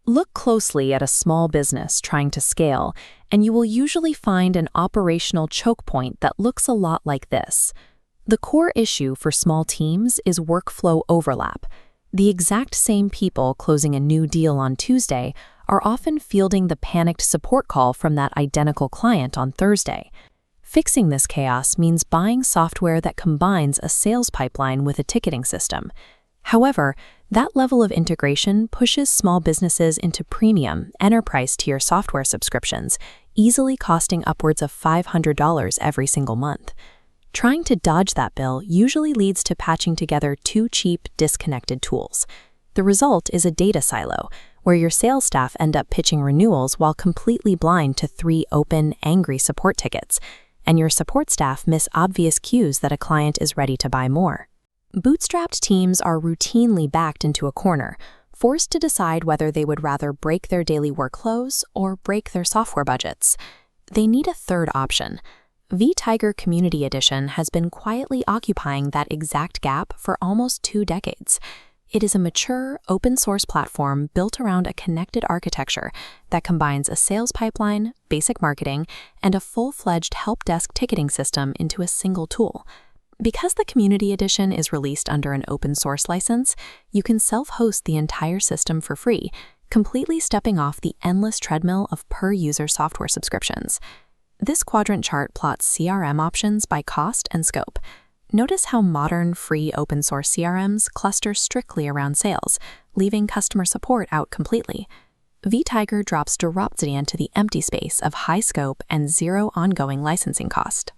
Look closely at a small business trying to scale, and you will usually find an operational choke point that looks a lot like this. The core issue for small teams is workflow overlap. The exact same people closing a new deal on Tuesday are often fielding the panicked support call from that identical client on Thursday. Fixing this chaos means buying software that combines a sales pipeline with a ticketing system. However, that level of integration pushes small businesses into premium, enterprise-tier software subscriptions, easily costing upwards of $500 every single month. Trying to dodge that bill usually leads to patching together two cheap, disconnected tools. The result is a data silo, where your sales staff end up pitching renewals while completely blind to 3 open, angry support tickets, and your support staff miss obvious cues that a client is ready to buy more. Bootstrapped teams are routinely backed into a corner, forced to decide whether they would rather break their daily workflows or break their software budgets. They need a third option. Vtiger Community Edition has been quietly occupying that exact gap for almost 2 decades. It is a mature, open-source platform built around a connected architecture that combines a sales pipeline, basic marketing, and a full-fledged help desk ticketing system into a single tool. Because the Community Edition is released under an open-source license, you can self-host the entire system for free, completely stepping off the endless treadmill of per-user software subscriptions. This quadrant chart plots CRM options by cost and scope. Notice how modern, free open-source CRMs cluster strictly around sales, leaving customer support out completely. Vtiger drops directly into the empty space of high scope and zero ongoing licensing cost.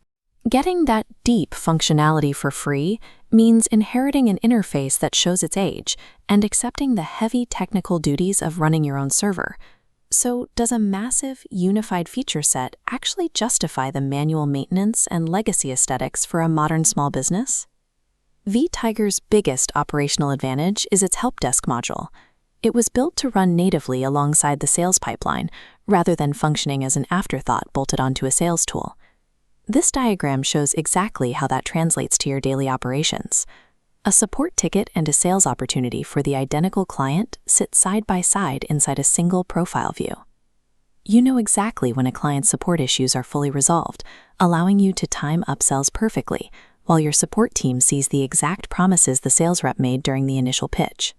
Getting that deep functionality for free means inheriting an interface that shows its age and accepting the heavy technical duties of running your own server. So, does a massive, unified feature set actually justify the manual maintenance and legacy aesthetics for a modern small business? Vtiger's biggest operational advantage is its help desk module. It was built to run natively alongside the sales pipeline, rather than functioning as an afterthought bolted onto a sales tool. This diagram shows exactly how that translates to your daily operations. A support ticket and a sales opportunity for the identical client sit side by side inside a single profile view. You know exactly when a client's support issues are fully resolved, allowing you to time upsells perfectly, while your support team sees the exact promises the sales rep made during the initial pitch.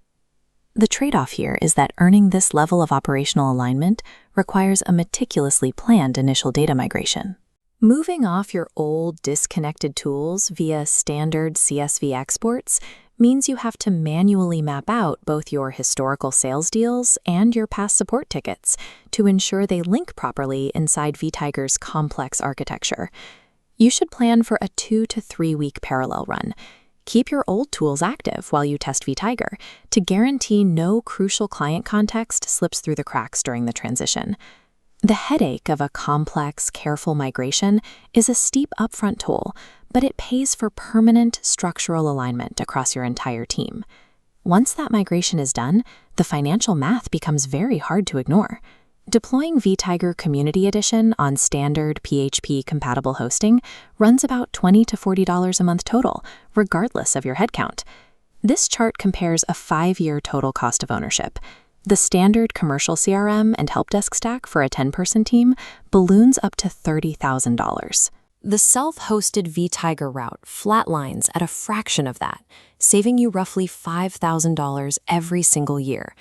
The trade-off here is that earning this level of operational alignment requires a meticulously planned initial data migration. Moving off your old, disconnected tools via standard CSV exports means you have to manually map out both your historical sales deals and your past support tickets to ensure they link properly inside Vtiger's complex architecture. You should plan for a 2 to 3 week parallel run. Keep your old tools active while you test Vtiger to guarantee no crucial client context slips through the cracks during the transition. The headache of a complex, careful migration is a steep upfront toll, but it pays for permanent structural alignment across your entire team. Once that migration is done, the financial math becomes very hard to ignore. Deploying Vtiger Community Edition on standard PHP-compatible hosting runs about $20 to $40 a month total, regardless of your headcount. This chart compares a 5-year total cost of ownership. The standard commercial CRM and help desk stack for a 10-person team balloons up to $30,000. The self-hosted Vtiger route flatlines at a fraction of that, saving you roughly $5,000 every single year.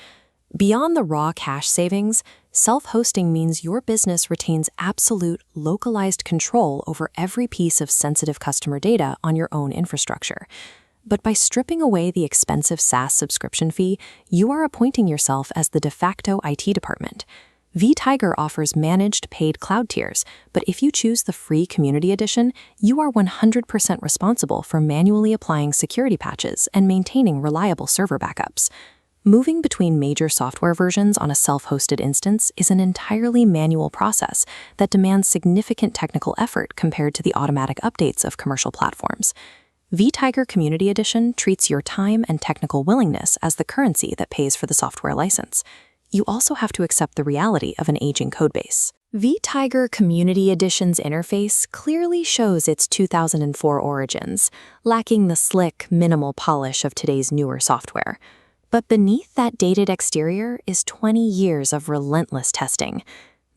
Beyond the raw cash savings, self-hosting means your business retains absolute, localized control over every piece of sensitive customer data on your own infrastructure. But by stripping away the expensive SaaS subscription fee, you are appointing yourself as the de facto IT department. Vtiger offers managed paid cloud tiers, but if you choose the free Community Edition, you are 100% responsible for manually applying security patches and maintaining reliable server backups. Moving between major software versions on a self-hosted instance is an entirely manual process that demands significant technical effort compared to the automatic updates of commercial platforms. Vtiger Community Edition treats your time and technical willingness as the currency that pays for the software license. You also have to accept the reality of an aging codebase. Vtiger Community Edition's interface clearly shows its 2004 origins, lacking the slick, minimal polish of today's newer software. But beneath that dated exterior is 20 years of relentless testing.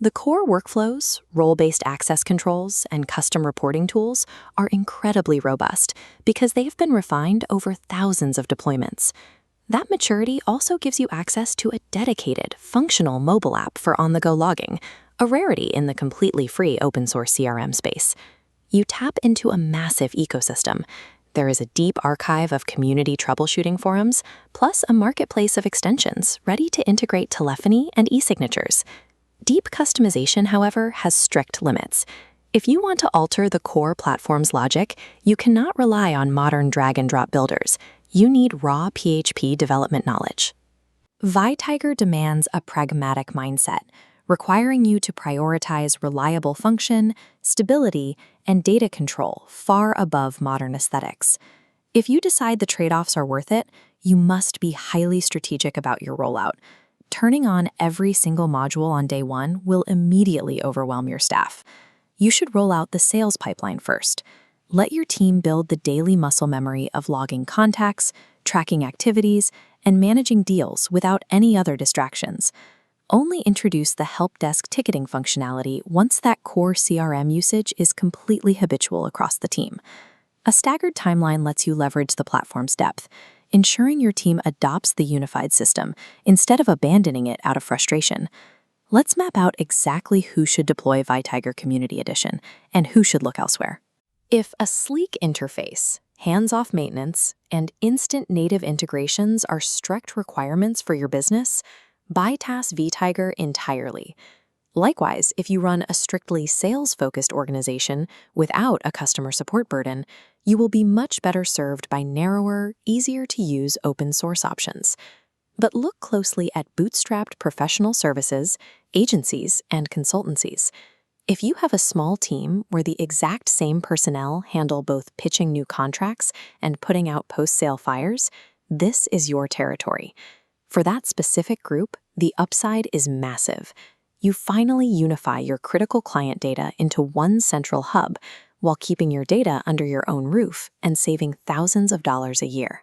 The core workflows, role-based access controls, and custom reporting tools are incredibly robust because they have been refined over thousands of deployments. That maturity also gives you access to a dedicated, functional mobile app for on-the-go logging, a rarity in the completely free open-source CRM space. You tap into a massive ecosystem. There is a deep archive of community troubleshooting forums, plus a marketplace of extensions ready to integrate telephony and e-signatures. Deep customization, however, has strict limits. If you want to alter the core platform's logic, you cannot rely on modern drag-and-drop builders. You need raw PHP development knowledge. Vtiger demands a pragmatic mindset, requiring you to prioritize reliable function, stability, and data control far above modern aesthetics. If you decide the trade-offs are worth it, you must be highly strategic about your rollout. Turning on every single module on day one will immediately overwhelm your staff. You should roll out the sales pipeline first. Let your team build the daily muscle memory of logging contacts, tracking activities, and managing deals without any other distractions. Only introduce the help desk ticketing functionality once that core CRM usage is completely habitual across the team. A staggered timeline lets you leverage the platform's depth, ensuring your team adopts the unified system instead of abandoning it out of frustration. Let's map out exactly who should deploy Vtiger Community Edition and who should look elsewhere. If a sleek interface, hands-off maintenance, and instant native integrations are strict requirements for your business, bypass Vtiger entirely. Likewise, if you run a strictly sales-focused organization without a customer support burden, you will be much better served by narrower, easier-to-use open-source options. But look closely at bootstrapped professional services, agencies, and consultancies. If you have a small team where the exact same personnel handle both pitching new contracts and putting out post-sale fires, this is your territory. For that specific group, the upside is massive. You finally unify your critical client data into one central hub while keeping your data under your own roof and saving thousands of dollars a year.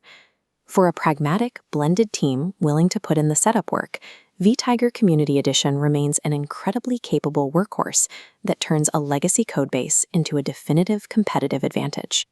For a pragmatic, blended team willing to put in the setup work, Vtiger Community Edition remains an incredibly capable workhorse that turns a legacy codebase into a definitive competitive advantage.